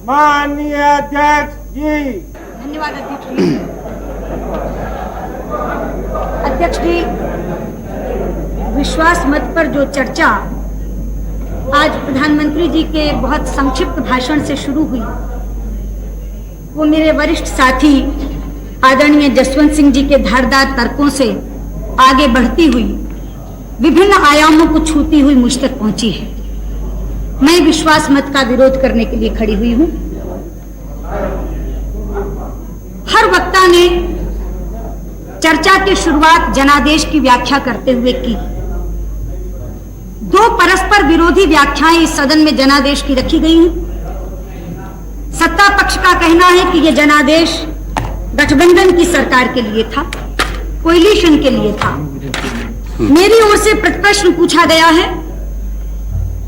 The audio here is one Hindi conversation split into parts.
माननीय अध्यक्ष जी। धन्यवाद अध्यक्ष जी। अध्यक्ष जी, विश्वास मत पर जो चर्चा आज प्रधानमंत्री जी के बहुत संक्षिप्त भाषण से शुरू हुई, वो मेरे वरिष्ठ साथी आदरणीय जसवंत सिंह जी के धारदार तर्कों से आगे बढ़ती हुई विभिन्न आयामों को छूती हुई मुझ तक पहुंची है। मैं विश्वास मत का विरोध करने के लिए खड़ी हुई हूं। हर वक्ता ने चर्चा की शुरुआत जनादेश की व्याख्या करते हुए की। दो परस्पर विरोधी व्याख्याएं इस सदन में जनादेश की रखी गई हैं। सत्ता पक्ष का कहना है कि यह जनादेश गठबंधन की सरकार के लिए था, कोएलिशन के लिए था। मेरी ओर से प्रश्न पूछा गया है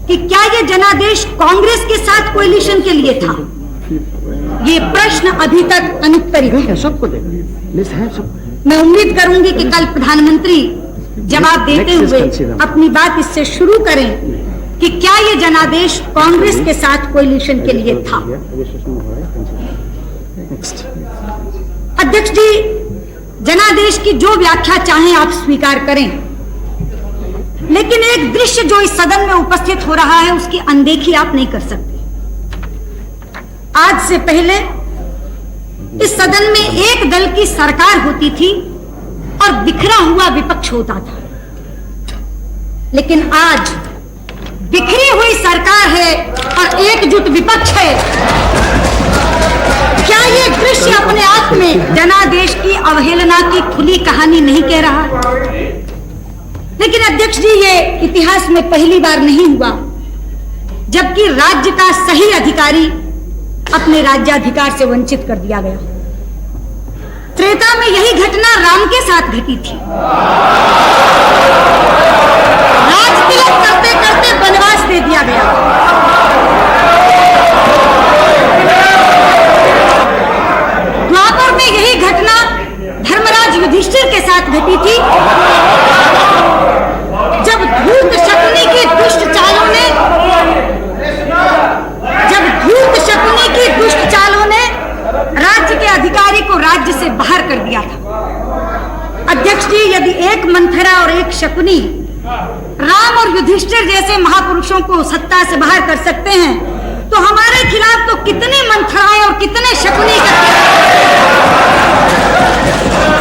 कि क्या यह जनादेश कांग्रेस के साथ कोएलिशन के लिए था? ये प्रश्न अभी तक अनुत्तरित है। सबको मैं उम्मीद करूंगी कि कल प्रधानमंत्री जवाब देते हुए अपनी बात इससे शुरू करें कि क्या ये जनादेश कांग्रेस के साथ कोएलिशन के लिए था। अध्यक्ष जी, जनादेश की जो व्याख्या चाहें आप स्वीकार करें, लेकिन एक दृश्य जो इस सदन में उपस्थित हो रहा है उसकी अनदेखी आप नहीं कर सकते। आज से पहले इस सदन में एक दल की सरकार होती थी और बिखरा हुआ विपक्ष होता था, लेकिन आज बिखरी हुई सरकार है और एकजुट विपक्ष है। क्या ये दृश्य अपने आप में जनादेश की अवहेलना की खुली कहानी नहीं कह रहा? लेकिन अध्यक्ष जी, ये इतिहास में पहली बार नहीं हुआ जबकि राज्य का सही अधिकारी अपने राज्याधिकार से वंचित कर दिया गया। त्रेता में यही घटना राम के साथ घटी थी। राज तिलक करते करते वनवास दे दिया गया। द्वापर में यही घटना धर्मराज युधिष्ठिर के साथ घटी थी, जब धूर्त शकुनी की दुष्ट चालों ने राज्य के अधिकारी को राज्य से बाहर कर दिया था। अध्यक्ष जी, यदि एक मंथरा और एक शकुनी राम और युधिष्ठिर जैसे महापुरुषों को सत्ता से बाहर कर सकते हैं, तो हमारे खिलाफ तो कितने मंथराएं और कितने शकुनी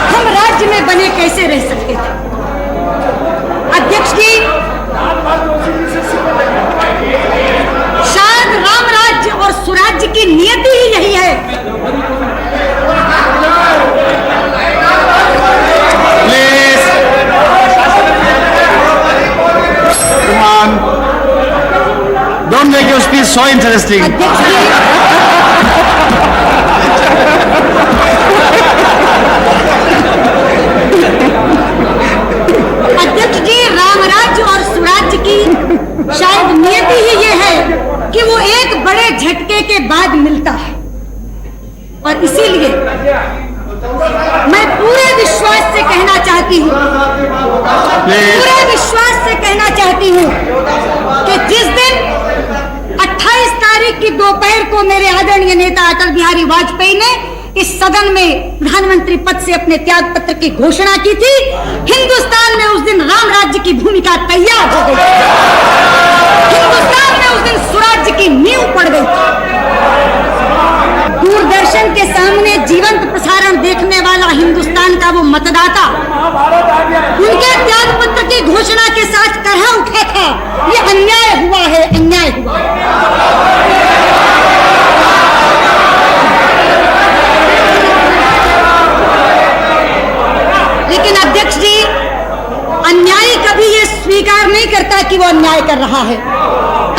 हम राज्य में बने कैसे रह सकते थे? अध्यक्ष जी, शायद राम राज्य और सुराज्य की नियति ही यही है। Please. Come on. Don't make your speech so interesting. अध्यक्ष जी, राम राज्य और सुराज्य की शायद नियति ही ये है कि वो एक बड़े झटके के बाद मिलता है, और इसीलिए मैं पूरे विश्वास से कहना चाहती हूँ कि जिस दिन 28 तारीख की दोपहर को मेरे आदरणीय नेता अटल बिहारी वाजपेयी ने इस सदन में प्रधानमंत्री पद से अपने त्याग पत्र की घोषणा की थी, हिंदुस्तान में उस दिन राम राज्य की भूमिका तैयार हो गई। हिंदुस्तान में उस दिन स्वराज्य की नींव पड़ गई। दूरदर्शन के सामने जीवंत प्रसारण देखने वाला हिंदुस्तान का वो मतदाता उनके त्याग पत्र की घोषणा के साथ कहाँ उठा था? ये अन्याय हुआ है, अन्याय हुआ। लेकिन अध्यक्ष जी, अन्यायी कभी ये स्वीकार नहीं करता कि वो अन्याय कर रहा है।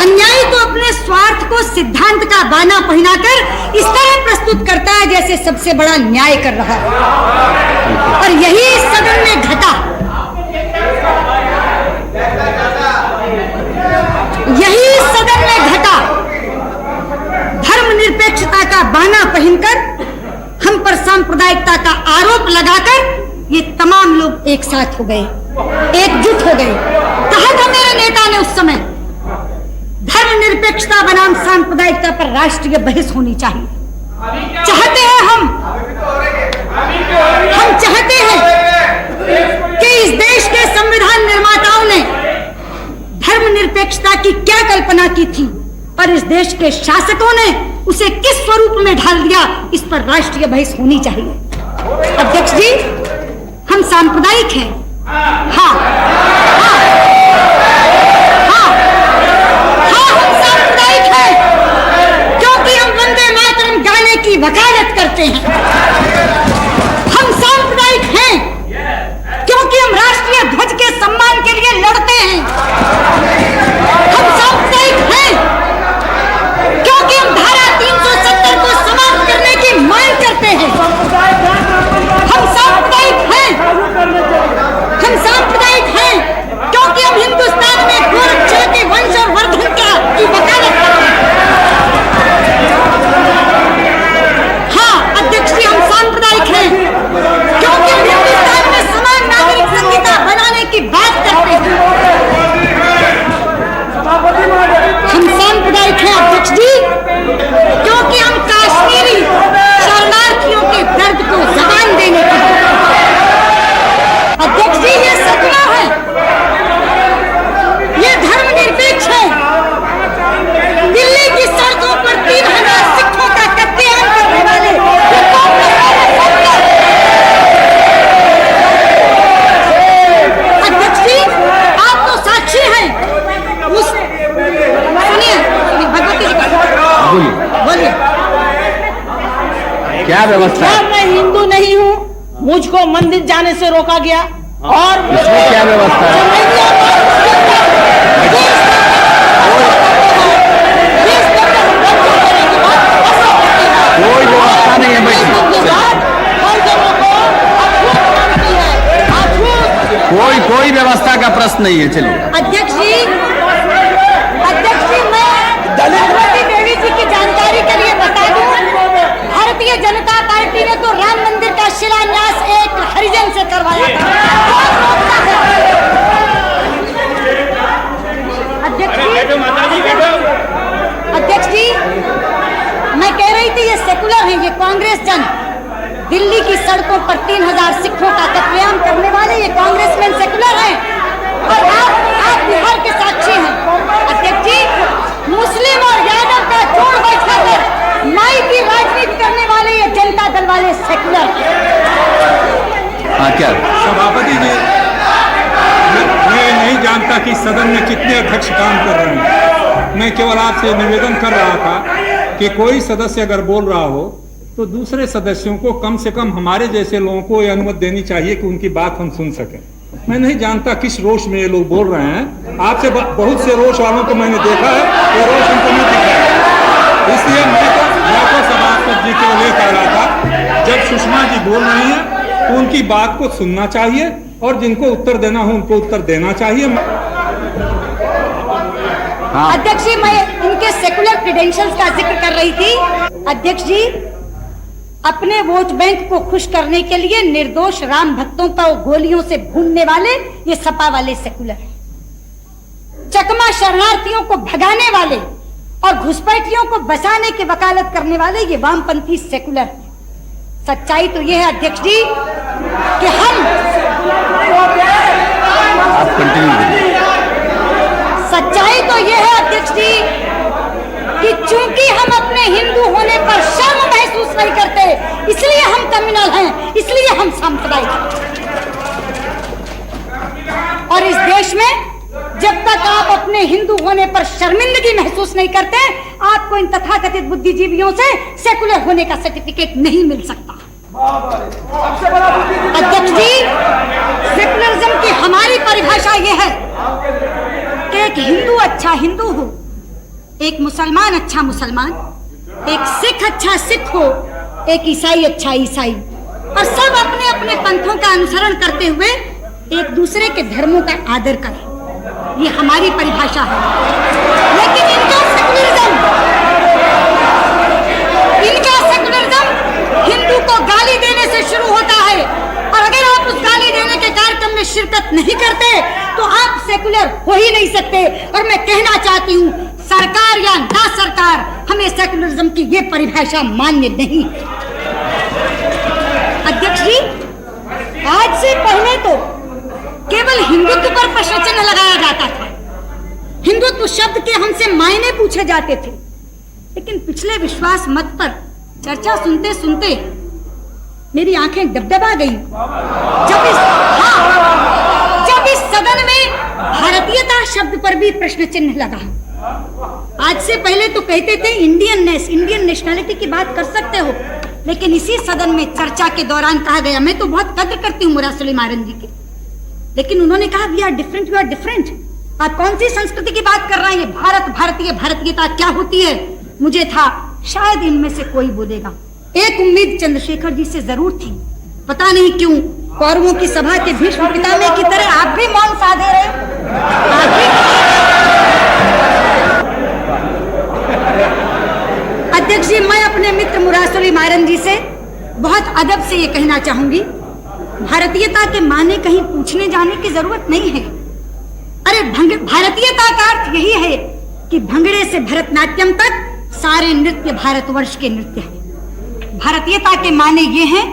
अन्यायी तो अपने स्वार्थ को सिद्धांत का बाना पहनाकर इस तरह प्रस्तुत करता है जैसे सबसे बड़ा न्याय कर रहा है, और यही इस सदन में घटा। यही इस सदन में घटा। धर्मनिरपेक्षता का बाना पहनकर हम पर सांप्रदायिकता का आरोप लगाकर ये तमाम लोग एक साथ हो गए, एकजुट हो गए। कहा था मेरे नेता ने उस समय, धर्मनिरपेक्षता बनाम सांप्रदायिकता पर राष्ट्रीय बहस होनी चाहिए। चाहते हैं हम चाहते हैं कि इस देश के संविधान निर्माताओं ने धर्मनिरपेक्षता की क्या कल्पना की थी, पर इस देश के शासकों ने उसे किस स्वरूप में ढाल दिया, इस पर राष्ट्रीय बहस होनी चाहिए। अध्यक्ष जी, हम सांप्रदायिक हैं। हाँ, हाँ, हाँ, हाँ, हम सांप्रदायिक हैं क्योंकि हम वंदे मातरम गाने की वकालत करते हैं। हम सांप्रदायिक हैं क्योंकि हम राष्ट्रीय ध्वज के सम्मान के लिए लड़ते हैं। हम सांप्रदायिक हैं क्योंकि हम धारा 370 को समाप्त करने की मांग करते हैं। हम सांप्रदायिक हैं क्योंकि हम हिंदुस्तान में गोरक्षा के वंश और वर्धन की वकालत करते हैं। हाँ अध्यक्ष जी, हम सांप्रदायिक हैं क्योंकि हम हिंदुस्तान में समान नागरिक संहिता बनाने की बात करते हैं। हम सांप्रदायिक हैं अध्यक्ष जी क्योंकि हम कश्मीरी शरणार्थियों के दर्द को जबान देने की अध्यक्ष जी, ये सपना है, ये धर्मनिरपेक्ष है। दिल्ली की सड़कों पर 3000 सिखों का कत्लेआम करने वाले ये कांग्रेस अध्यक्ष जी, आप तो साक्षी हैं। उस सुनिए भगवती जी का बोलिए। क्या व्यवस्था है? मैं हिंदू नहीं हूँ, मुझको मंदिर जाने से रोका गया। और इसमें क्या व्यवस्था है? कोई व्यवस्था नहीं है बैठी, कोई व्यवस्था का प्रश्न नहीं है। चलिए अध्यक्ष जी, मैं भगवती देवी जी की जानकारी के लिए बता दूं, भारतीय जनता पार्टी ने तो राम मंदिर का शिलान्यास एक हरिजन से करवाया था। अध्यक्ष जी, मैं कह रही थी ये सेकुलर है, ये कांग्रेस जन दिल्ली की सड़कों पर 3000 सिखों का कत्लेआम करने वाले ये कांग्रेसमैन सेकुलर हैं और आप बिहार के साक्षी हैं। अध्यक्ष जी, मुस्लिम और यादव का जोड़ बैठाकर माई की राजनीति करने वाले ये जनता दल वाले सेकुलर हैं। हाँ क्या सभापति जी, मैं नहीं जानता कि सदन में कितने अध्यक्ष काम कर रहे हैं। मैं केवल आपसे निवेदन कर रहा था कि कोई सदस्य अगर बोल रहा हो तो दूसरे सदस्यों को कम से कम हमारे जैसे लोगों को ये अनुमति देनी चाहिए कि उनकी बात हम सुन सकें। मैं नहीं जानता किस रोष में ये लोग बोल रहे हैं। आपसे बहुत से रोष वालों को मैंने देखा है, ये रोष उनको नहीं दिख रहा है। इसलिए मैं तो सभापति जी को ये कह रहा था, जब सुषमा जी बोल रही हैं तो उनकी बात को सुनना चाहिए और जिनको उत्तर देना हो उनको उत्तर देना चाहिए। हाँ। अध्यक्ष जी, मैं इनके सेकुलर क्रेडेंशियल्स का जिक्र कर रही थी। अध्यक्ष जी, अपने वोट बैंक को खुश करने के लिए निर्दोष राम भक्तों को गोलियों से भूनने वाले ये सपा वाले सेकुलर, चकमा शरणार्थियों को भगाने वाले और घुसपैठियों को बचाने की वकालत करने वाले ये वामपंथी सेकुलर। सच्चाई तो ये है अध्यक्ष जी कि सच्चाई तो ये है अध्यक्ष जी कि चूंकि हम अपने हिंदू होने पर शर्म महसूस नहीं करते, इसलिए हम कम्युनल हैं, इसलिए हम सांप्रदायिक हैं। और इस देश में जब तक आप अपने हिंदू होने पर शर्मिंदगी महसूस नहीं करते, आपको इन तथाकथित बुद्धिजीवियों से सेकुलर होने का सर्टिफिकेट नहीं मिल सकता। अध्यक्ष जी, सेकुलरिज्म की हमारी परिभाषा यह है कि एक हिंदू अच्छा हिंदू हो, एक मुसलमान अच्छा मुसलमान, एक सिख अच्छा सिख हो, एक ईसाई अच्छा ईसाई, और सब अपने अपने पंथों का अनुसरण करते हुए एक दूसरे के धर्मों का आदर करें। ये हमारी परिभाषा है। लेकिन इनका सेकुलरिज्म हिंदू को गाली देने से शुरू होता है, और अगर आप उस गाली देने के कार्यक्रम में शिरकत नहीं करते तो आप सेकुलर हो ही नहीं सकते। और मैं कहना चाहती हूँ सरकार या ना सरकार, हमें सेकुलरिज्म की ये परिभाषा मान्य नहीं। अध्यक्ष जी, आज से पहले तो केवल हिंदुत्व पर प्रश्न चिन्ह लगाया जाता था, हिंदुत्व शब्द के हमसे मायने पूछे जाते थे, लेकिन पिछले विश्वास मत पर चर्चा सुनते सुनते मेरी आंखें डबडबा गई जब इस सदन में भारतीयता शब्द पर भी प्रश्न चिन्ह लगा। आज से पहले तो कहते थे इंडियन नेशनलिटी की बात कर सकते हो, लेकिन इसी सदन में चर्चा के दौरान कहा गया, मैं तो बहुत कद्र करती हूँ मुरासली मारन जी के, लेकिन उन्होंने कहा we are different, you are different. आप कौन सी संस्कृति की बात कर रहे हैं? भारत, भारतीय, भारतीयता क्या होती है? मुझे था शायद इनमें से कोई बोलेगा। एक उम्मीद चंद्रशेखर जी से जरूर थी, पता नहीं क्यों कौरवों की सभा के भीष्म पितामह की तरह आप भी मौन साधे रहे। अध्यक्ष जी, मैं अपने मित्र मुरासली मारन जी से बहुत अदब से ये कहना चाहूंगी, भारतीयता के माने कहीं पूछने जाने की जरूरत नहीं है। अरे भारतीयता का अर्थ यही है कि भंगड़े से भरतनाट्यम तक सारे नृत्य भारतवर्ष के नृत्य हैं। भारतीयता के माने ये हैं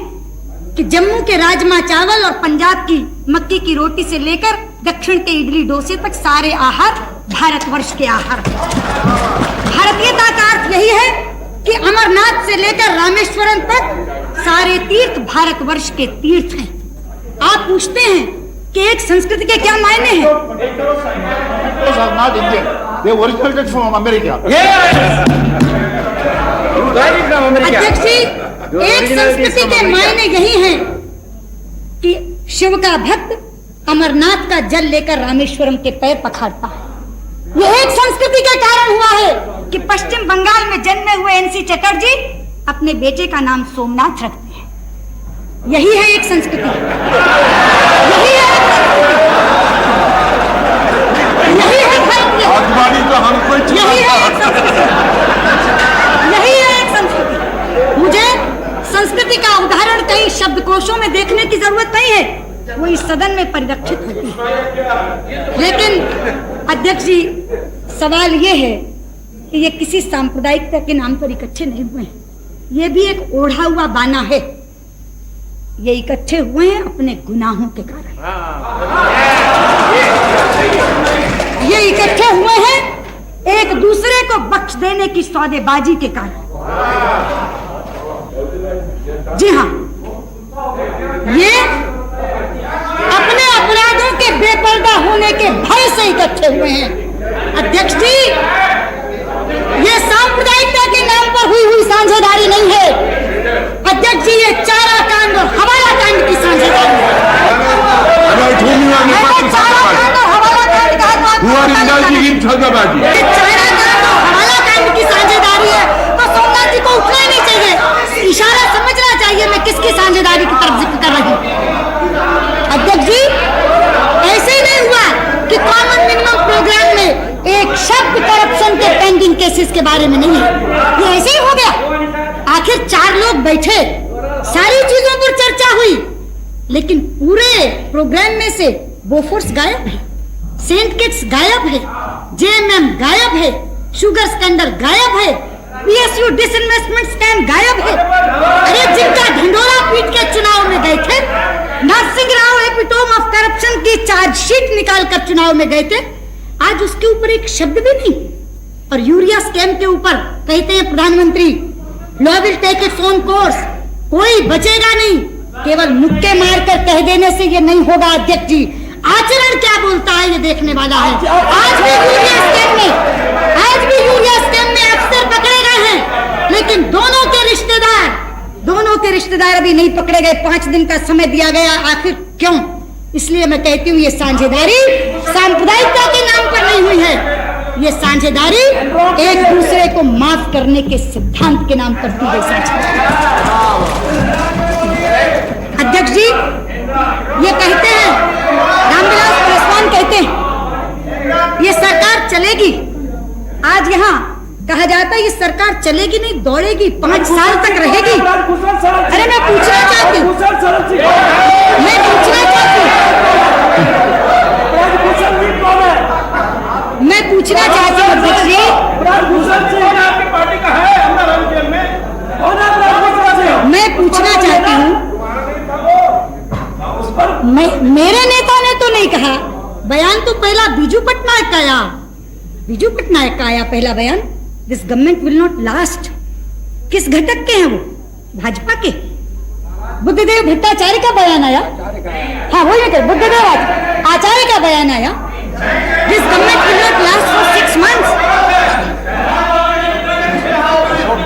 कि जम्मू के राजमा चावल और पंजाब की मक्की की रोटी से लेकर दक्षिण के इडली डोसे तक सारे आहार भारतवर्ष के आहार हैं। भारतीयता का अर्थ यही है कि अमरनाथ से लेकर रामेश्वरम तक सारे तीर्थ भारतवर्ष के तीर्थ हैं। आप पूछते हैं कि एक संस्कृति के क्या मायने हैं? अध्यक्ष जी, एक संस्कृति के मायने यही हैं कि शिव का भक्त अमरनाथ का जल लेकर रामेश्वरम के पैर पखारता है। यह एक संस्कृति के कारण हुआ है कि पश्चिम बंगाल में जन्मे हुए एनसी चटर्जी अपने बेटे का नाम सोमनाथ रखते हैं। यही है एक संस्कृति, यही है एक संस्कृति, यही है भारतीय, यही है एक संस्कृति, यही है एक संस्कृति। मुझे संस्कृति का उदाहरण कहीं शब्दकोशों में देखने की जरूरत नहीं है, वो इस सदन में परिलक्षित होती है। लेकिन अध्यक्ष जी, सवाल ये है कि ये किसी सांप्रदायिकता के नाम पर इकट्ठे नहीं हुए हैं, ये भी एक ओढ़ा हुआ बाना है। ये इकट्ठे हुए हैं अपने गुनाहों के कारण, ये इकट्ठे हुए हैं एक दूसरे को बख्श देने की सौदेबाजी के कारण। जी हाँ, ये अपने अपराधों के बेपर्दा होने के भय से इकट्ठे हुए हैं। अध्यक्ष जी, ये सांप्रदायिकता के नाम पर हुई साझेदारी नहीं है। अध्यक्ष जी, ये चारा कांड और हवाला कांड की साझेदारी है। चारा कांड और हवाला कांड का हवाला कांड की साझेदारी है तो सोमनाथ जी को उठना ही नहीं चाहिए, इशारा समझना चाहिए मैं किसकी साझेदारी की तरफ जिक्र कर रही हूँ। अध्यक्ष जी, ऐसे ही नहीं हुआ कि कॉमन मिनिमम प्रोग्राम में एक शब्द करप्शन के पेंडिंग केसेस के बारे में नहीं है, ये ऐसे ही हो गया। आखिर 4 लोग बैठे, सारी चीजों पर चर्चा हुई, लेकिन पूरे प्रोग्राम में से बोफोर्स गायब है, सेंट किट्स गायब है, जेएमएम गायब है, शुगर स्कैंडल गायब है, पीएसयू डिसइन्वेस्टमेंट स्कैम गायब है। अरे जिनका ढिंडोरा पीट के चुनाव में गए थे, Narasimha Rao epitome of corruption की चार्जशीट निकालकर चुनाव में गए थे, आज उसके ऊपर एक शब्द भी नहीं। और यूरिया स्कैम के ऊपर कहते हैं प्रधानमंत्री, law will take its own course, कोई बचेगा नहीं। केवल मुक्के मारकर कह देने से ये नहीं होगा अध्यक्ष जी, आचरण क्या बोलता है ये देखने वाला है। आज भी यूरिया स्कैम में अफसर पकड़े गए हैं, लेकिन दोनों के रिश्तेदार अभी नहीं पकड़े गए। 5 दिन का समय दिया गया, आखिर क्यों? इसलिए मैं कहती हूँ ये साझेदारी सांप्रदायिकता के नाम पर नहीं हुई है, ये साझेदारी एक दूसरे को माफ करने के सिद्धांत के नाम पर की गई साझेदारी। अध्यक्ष जी, ये कहते हैं, रामविलास पासवान कहते हैं ये सरकार चलेगी। आज यहाँ कहा जाता है ये सरकार चलेगी नहीं, दौड़ेगी, 5 साल तक रहेगी। अरे मैं पूछना चाहती हूँ अध्यक्ष जी, आपकी पार्टी का है अंदर जेल में? मैं पूछना चाहती हूँ, मेरे नेता ने तो नहीं कहा, बयान तो पहला बीजू पटनायक का आया, बीजू पटनायक का आया पहला बयान, this government will not last. किस घटक के हैं वो? भाजपा के। बुद्धदेव भट्टाचार्य का बयान आया, हाँ वही मैं बुद्धदेव आचार्य का बयान आया, this government will not last for 6 months।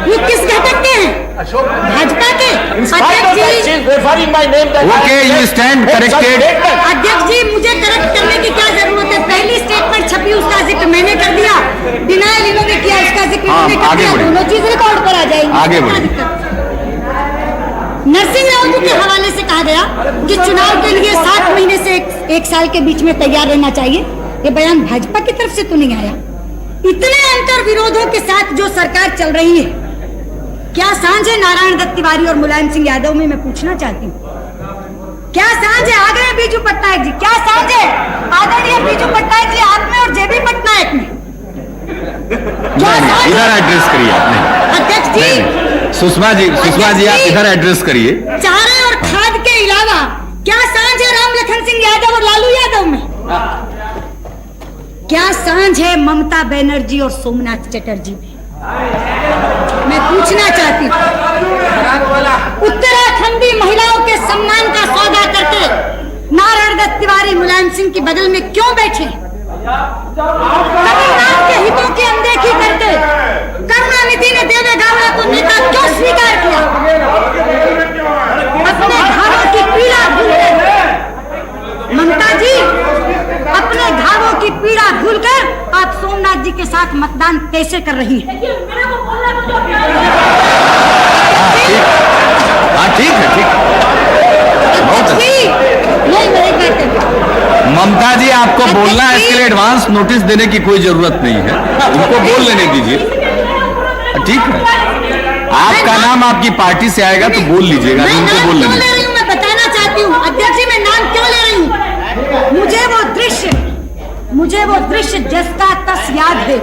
ये किस घटक के हैं? भाजपा के। Okay, you stand corrected. अध्यक्ष जी, मुझे करेक्ट करने की क्या जरूरत है? पहली स्टेटमेंट छपी, उसका जिक्र मैंने कर दिया, डिनायल इन्होंने किया, उसका जिक्र इन्होंने कर दिया, दोनों चीज रिकॉर्ड पर आ जाएंगी। आगे बढ़िए। नरसिंह राव जी के हवाले से कहा गया कि चुनाव के लिए 7 महीने से एक साल के बीच में तैयार रहना चाहिए। ये बयान भाजपा की तरफ से तो नहीं आया। इतने अंतर विरोधों के साथ जो सरकार चल रही है, क्या सांझ है नारायण दत्त तिवारी और मुलायम सिंह यादव में? मैं पूछना चाहती हूँ, क्या सांझ है? आ गए बीजू पटनायक जी, क्या सांझ है आदरणीय बीजू पटनायक जी आप में और जेबी पटनायक में? इधर एड्रेस करिए आपने। अध्यक्ष जी, सुषमा जी आप इधर एड्रेस करिए। चारे और खाद के अलावा क्या सांझ है राम लखन सिंह यादव और लालू यादव में? क्या सांझ है ममता बनर्जी और सोमनाथ चटर्जी में? मैं पूछना चाहती हूँ, उत्तराखंडी महिलाओं के सम्मान का सौदा करके नारायण दत्त तिवारी मुलायम सिंह की बगल में क्यों बैठे? तमिलनाडु के हितों की अनदेखी करके करुणानिधि ने देवे गौड़ा को नेता क्यों स्वीकार किया? अपने घावों की पीड़ा भूलकर, ममता जी अपने घावों की पीड़ा भूलकर आप सोमनाथ जी के साथ मतदान कैसे कर रही हैं? हाँ ठीक है, ठीक। बहुत अच्छा। ममता जी आपको बोलना है, इसके लिए एडवांस नोटिस देने की कोई जरूरत नहीं है, उनको बोल लेने दीजिए। ठीक है, आपका नाम आपकी पार्टी से आएगा तो बोल लीजिएगा, उनको बोल लेने। मैं बताना चाहती हूँ अध्यक्ष जी, मैं नाम क्यों ले रही हूँ? मुझे वो दृश्य जिसका तस याद है,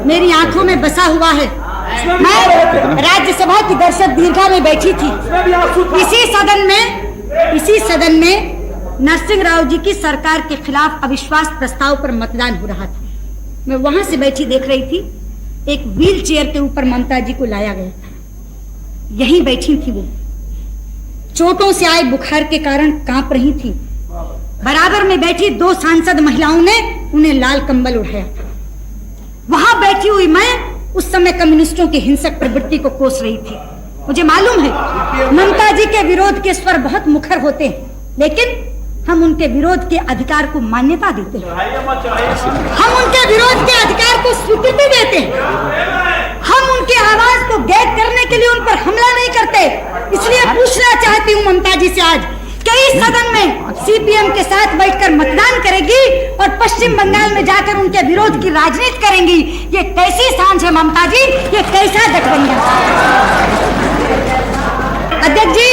मेरी आंखों में बसा हुआ है। मैं राज्यसभा की दर्शक दीर्घा में बैठी थी, इसी सदन में नरसिंह राव जी की सरकार के खिलाफ अविश्वास प्रस्ताव पर मतदान हो रहा था। मैं वहां से बैठी देख रही थी, एक व्हील चेयर के ऊपर ममता जी को लाया गया था, यहीं बैठी थी वो, चोटों से आए बुखार के कारण कांप रही थी। बराबर में बैठी 2 सांसद महिलाओं ने उन्हें लाल कंबल उठाया था। वहां बैठी हुई मैं उस समय कम्युनिस्टों की हिंसक प्रवृत्ति को कोस रही थी। मुझे मालूम है ममता जी के विरोध के स्वर बहुत मुखर होते हैं, लेकिन हम उनके विरोध के अधिकार को मान्यता देते हैं, हम उनके विरोध के अधिकार को स्वीकृति देते हैं, हम उनकी आवाज को गैद करने के लिए उन पर हमला नहीं करते। इसलिए पूछना चाहती हूँ ममता जी से आज, कई सदन में सीपीएम के साथ बैठकर मतदान करेगी और पश्चिम बंगाल में जाकर उनके विरोध की राजनीति करेंगी। ये कैसी सांझ है ममता जी? ये कैसा गठबंधन? अध्यक्ष जी,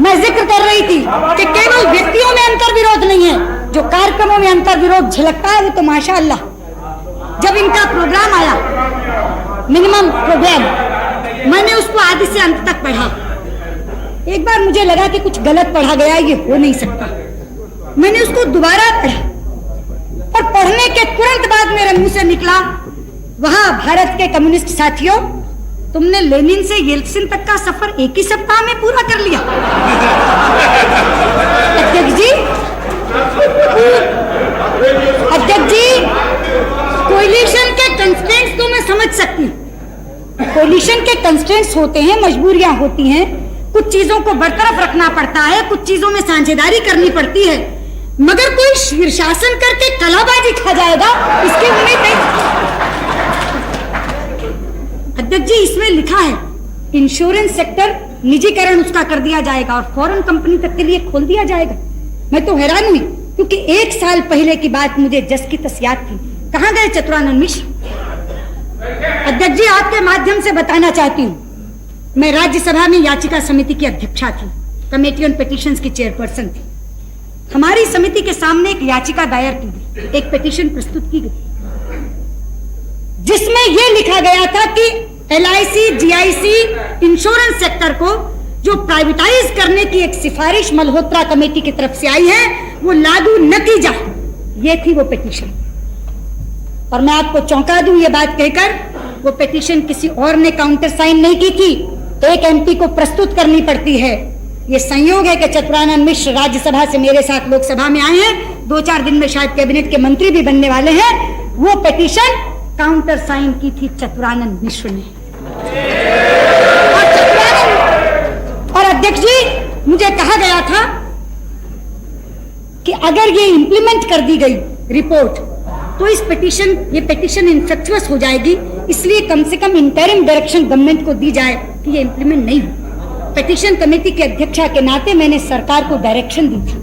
मैं जिक्र कर रही थी कि केवल व्यक्तियों में अंतर विरोध नहीं है, जो कार्यक्रमों में अंतर विरोध झलकता है वो तो माशाअल्लाह। जब इनका प्रोग्राम आया, मिनिमम प्रोग्राम, मैंने उसको आदि से अंत तक पढ़ा। एक बार मुझे लगा कि कुछ गलत पढ़ा गया, ये हो नहीं सकता। मैंने उसको दोबारा पढ़ा और पढ़ने के तुरंत बाद मेरे मुंह से निकला, वहां भारत के कम्युनिस्ट साथियों, तुमने लेनिन से येल्त्सिन तक का सफर एक ही सप्ताह में पूरा कर लिया। अध्यक्ष जी, कोलिशन के कंस्ट्रेंट्स तो मैं समझ सकती हूँ, कोलिशन के कंस्ट्रेंट्स होते हैं, मजबूरियां होती हैं, कुछ चीजों को बरतरफ रखना पड़ता है, कुछ चीजों में साझेदारी करनी पड़ती है, मगर कोई शीर्षासन करके कलाबाजी खा जाएगा इसकी उम्मीद नहीं। अध्यक्ष जी, इसमें लिखा है इंश्योरेंस सेक्टर निजीकरण उसका कर दिया जाएगा और फॉरेन कंपनी तक के लिए खोल दिया जाएगा। मैं तो हैरान हुई, क्योंकि 1 साल पहले की बात मुझे जस की तस याद थी। कहां गए चतुरानंद मिश्र? अध्यक्ष जी, आपके माध्यम से बताना चाहती हूँ, मैं राज्यसभा में याचिका समिति की अध्यक्षा थी, कमेटी ऑन पिटीशंस की चेयरपर्सन थी। हमारी समिति के सामने एक याचिका दायर की गई, एक पिटीशन प्रस्तुत की गई, जिसमें यह लिखा गया था कि LIC, GIC इंश्योरेंस सेक्टर को जो प्राइवेटाइज करने की एक सिफारिश मल्होत्रा कमेटी की तरफ से आई है वो लागू न की जाए, ये थी वो पिटीशन। और मैं आपको चौंका दूं ये बात कहकर, वो पिटीशन किसी और ने काउंटर साइन नहीं की थी, एक MP को प्रस्तुत करनी पड़ती है। ये संयोग है कि चतुरानंद मिश्र राज्यसभा से मेरे साथ लोकसभा में आए हैं, 2-4 दिन में शायद कैबिनेट के मंत्री भी बनने वाले हैं। वो पिटीशन काउंटर साइन की थी चतुरानंद मिश्र ने। और अध्यक्ष जी, मुझे कहा गया था कि अगर ये इंप्लीमेंट कर दी गई रिपोर्ट तो ये पिटीशन इनफेक्चुअस हो जाएगी, इसलिए कम से कम इंटरिम डायरेक्शन गवर्नमेंट को दी जाए कि ये इंप्लीमेंट नहीं हो। पिटीशन कमेटी के अध्यक्षा के नाते मैंने सरकार को डायरेक्शन दी थी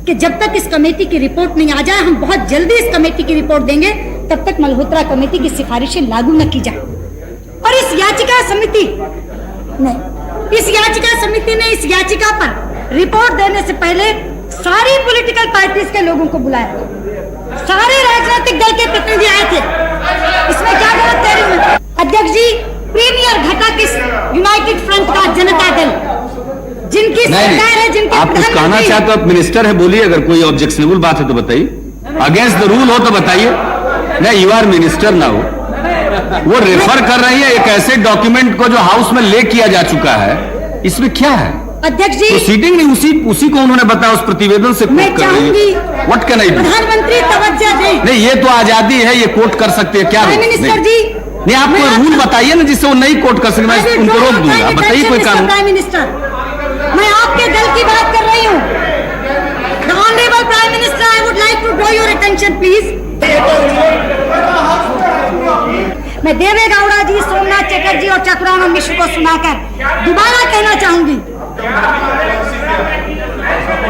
कि जब तक इस कमेटी की रिपोर्ट नहीं आ जाए, हम बहुत जल्दी इस कमेटी की रिपोर्ट देंगे, तब तक मल्होत्रा कमेटी की सिफारिशें लागू न की जाए। और इस याचिका समिति ने इस याचिका पर रिपोर्ट देने से पहले सारी पॉलिटिकल पार्टीज के लोगों को बुलाया, सारे राजनीतिक दल के प्रतिनिधि आए थे। इसमें क्या गलत कह रही हूं अध्यक्ष जी? प्रीमियर घटक इस यूनाइटेड फ्रंट का जनता दल, जिनकी सरकार है, जिनके आप कुछ कहना चाहते हो, आप मिनिस्टर है, बोलिए। अगर कोई ऑब्जेक्शनेबल बात है तो बताइए, अगेंस्ट द रूल हो तो बताइए। नहीं, यू आर मिनिस्टर ना हो। वो रेफर कर रही है एक ऐसे डॉक्यूमेंट को जो हाउस में ले किया जा चुका है, इसमें क्या है अध्यक्ष जी? प्रोसीडिंग नहीं, उसी को उन्होंने बताया, उस प्रतिवेदन से मैं कोट कर रही चाहूंगी है। What can I do? प्रधानमंत्री तवज्जो दें। नहीं, ये तो आजादी है, ये कोट कर सकते हैं क्या? प्राइम मिनिस्टर जी, नहीं, आप कोई रूल बताइए ना जिससे वो नहीं कोट कर सके, मैं उनको रोक दूंगा। बताइए कोई कानून। प्राइम मिनिस्टर, मैं आपके दल की बात कर रही हूँ। The honourable prime minister, I would like to draw your attention please. मैं देवे गौड़ा जी, सोमनाथ चटर्जी और चतुरानंद मिश्र को सुनाकर दोबारा कहना चाहूंगी,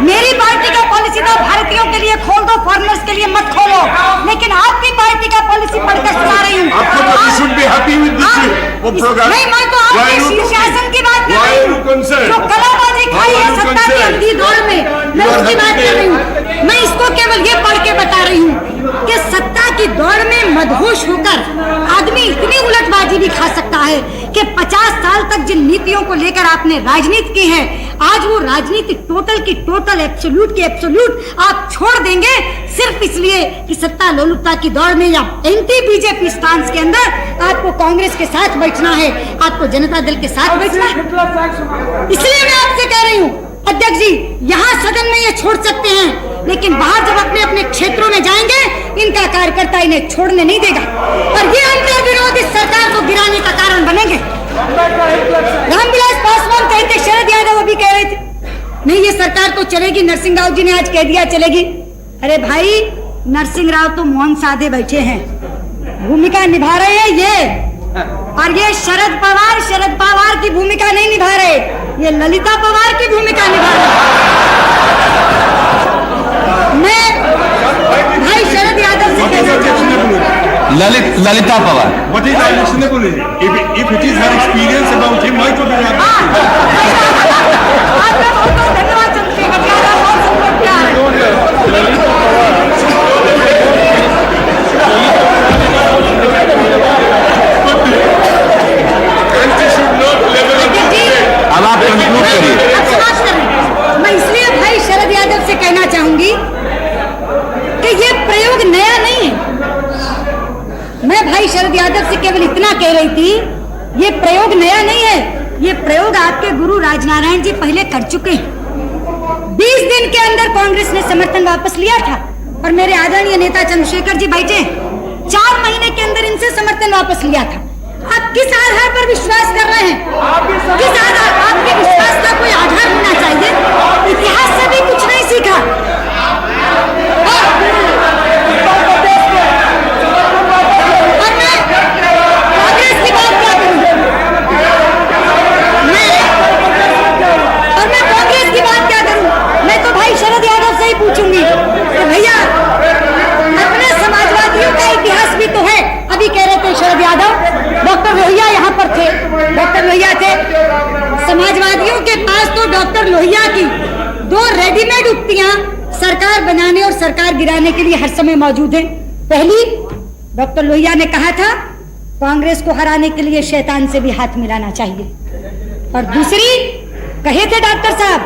मेरी पार्टी का पॉलिसी तो भारतीयों के लिए खोल दो, फॉरेनर्स के लिए मत खोलो, लेकिन आपकी पार्टी का पॉलिसी पढ़कर सुना रही हूँ। नहीं, मैं तो आपके शीर्षासन की बात कर रही हूँ, जो कलाबाजी खाई है सत्ता की अवधि दौर में, मैं उसकी बात कर रही हूँ। मैं इसको केवल ये पढ़ के बता रही हूँ कि सत्ता की दौड़ में मदहोश होकर आदमी इतनी उलटबाजी भी खा सकता है कि 50 साल तक जिन नीतियों को लेकर आपने राजनीति की है, आज वो राजनीति टोटल की टोटल, एब्सोल्यूट की एब्सोल्यूट आप छोड़ देंगे सिर्फ इसलिए कि सत्ता लोलुपता की दौड़ में या एंटी बीजेपी स्टांस के अंदर आपको कांग्रेस के साथ बैठना है, आपको जनता दल के साथ बैठना है। इसलिए मैं आपसे कह रही हूँ अध्यक्ष जी, यहाँ सदन में ये छोड़ सकते हैं, लेकिन बाहर जब अपने अपने क्षेत्रों में जाएंगे, इनका कार्यकर्ता इन्हें छोड़ने नहीं देगा और ये उनके विरोध इस सरकार को गिराने का कारण बनेंगे। रामविलास पासवान कहते, शरद यादव अभी कह रहे थे नहीं ये सरकार तो चलेगी, नरसिंह राव जी ने आज कह दिया चलेगी। अरे भाई, नरसिंह राव तो मौन साधे बैठे हैं, भूमिका निभा रहे हैं ये, और ये शरद पवार की भूमिका नहीं निभा रहे, ये ललिता पवार की भूमिका निभा रहे। मैं भाई शरद यादव से कहना चाहूंगी, Lalita Pawar, What is actionable? If it is her experience about him, why should we have? आपका बहुत बहुत धन्यवाद चंद्रशेखर जी, आपका बहुत सपोर्ट किया है। अब आप कंक्लूड करिए। मैं इसलिए भाई शरद यादव से कहना चाहूंगी कि ये प्रयोग नया नहीं है। मैं भाई शरद यादव से केवल इतना कह रही थी, ये प्रयोग नया नहीं है, ये प्रयोग आपके गुरु राजनारायण जी पहले कर चुके हैं। 20 दिन के अंदर कांग्रेस ने समर्थन वापस लिया था और मेरे आदरणीय नेता चंद्रशेखर जी बैठे, 4 महीने के अंदर इनसे समर्थन वापस लिया था। आप किस आधार पर विश्वास कर रहे हैं? किस आधार? आपके विश्वास का कोई आधार होना चाहिए। इतिहास से भी कुछ नहीं सीखा। और मैं कांग्रेस की बात क्या करूं? मैं कांग्रेस की बात क्या करूं? मैं तो भाई शरद यादव से ही पूछूंगी कि भैया, अपने समाजवादियों का इतिहास भी तो है। अभी कह रहे थे शरद यादव, डॉक्टर लोहिया यहाँ पर थे, डॉक्टर लोहिया थे। समाजवादियों के पास तो डॉक्टर लोहिया की 2 रेडीमेड उक्तियां सरकार बनाने और सरकार गिराने के लिए हर समय मौजूद है। पहली, डॉक्टर लोहिया ने कहा था कांग्रेस को हराने के लिए शैतान से भी हाथ मिलाना चाहिए। और दूसरी, कहे थे डॉक्टर साहब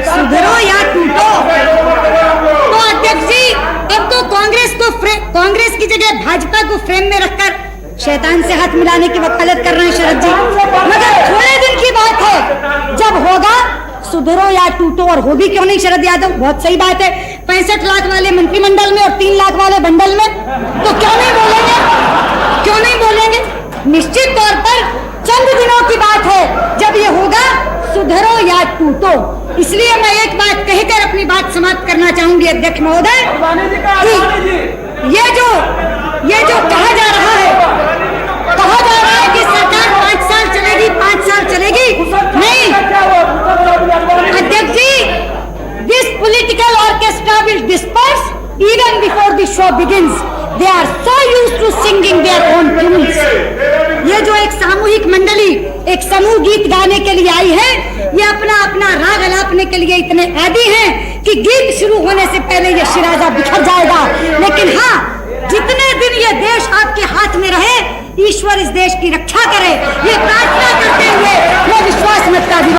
सुधरो या टूटो। तो अध्यक्ष जी, अब तो कांग्रेस की जगह भाजपा को फ्रेम में रखकर शैतान से हाथ मिलाने की वकालत कर रहे हैं शरद जी। मगर थोड़े दिन की बात है, जब होगा सुधरो या टूटो, और हो भी क्यों नहीं शरद यादव, बहुत सही बात है। 65 लाख वाले मंत्रिमंडल में और 3 लाख वाले बंडल में, तो क्यों नहीं बोलेंगे, क्यों नहीं बोलेंगे। निश्चित तौर पर चंद दिनों की बात है जब ये होगा सुधरो या टूटो। इसलिए मैं एक बात कहकर अपनी बात समाप्त करना चाहूंगी अध्यक्ष महोदय, ये जो कहा जा रहा है कि सरकार 5 साल चलेगी, 5 साल चलेगी, नहीं अध्यक्ष जी, this political orchestra will disperse even before the show begins. They are so used to singing their own tunes. ये जो एक सामूहिक मंडली एक समूह गीत गाने के लिए आई है, ये अपना अपना राग अलापने के लिए इतने आदी हैं कि गीत शुरू होने से पहले ये शिराजा बिखर जाएगा। लेकिन हाँ, जितने दिन ये देश आपके हाथ में रहे, ईश्वर इस देश की रक्षा करे, ये प्रार्थना करते हुए मैं विश्वास मत